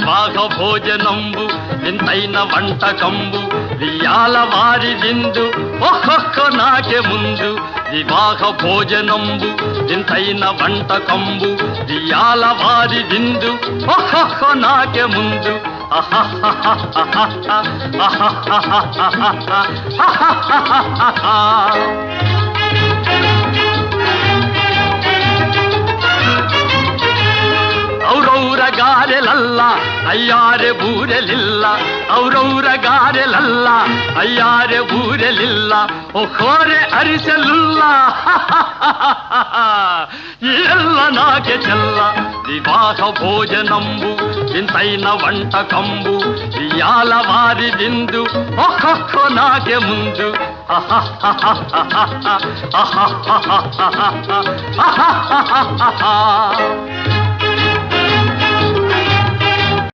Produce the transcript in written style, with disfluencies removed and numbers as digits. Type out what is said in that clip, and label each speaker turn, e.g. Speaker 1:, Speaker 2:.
Speaker 1: వివాహ భోజనంబు వింతైన వంటకంబు వియాల వారి విందు ఒక్కొక్క నాకే ముందు వివాహ భోజనంబు వింతైన వంటకంబు వియాల వారి విందు ఒక్కొక్క నాకే ముందు ఔరౌర గారెలల్ల అయ్యారె బూరెలిల్ల ఔరౌర గారెలల్ల అయ్యారె బూరెలిల్ల ఒక్కోరె అరిసెలుల్ల ఎల్ల నాకే చెల్ల వివాహ భోజనంబు వింతైన వంటకంబు వియాల వారి విందు ఒక్కొక్క నాకే ముందు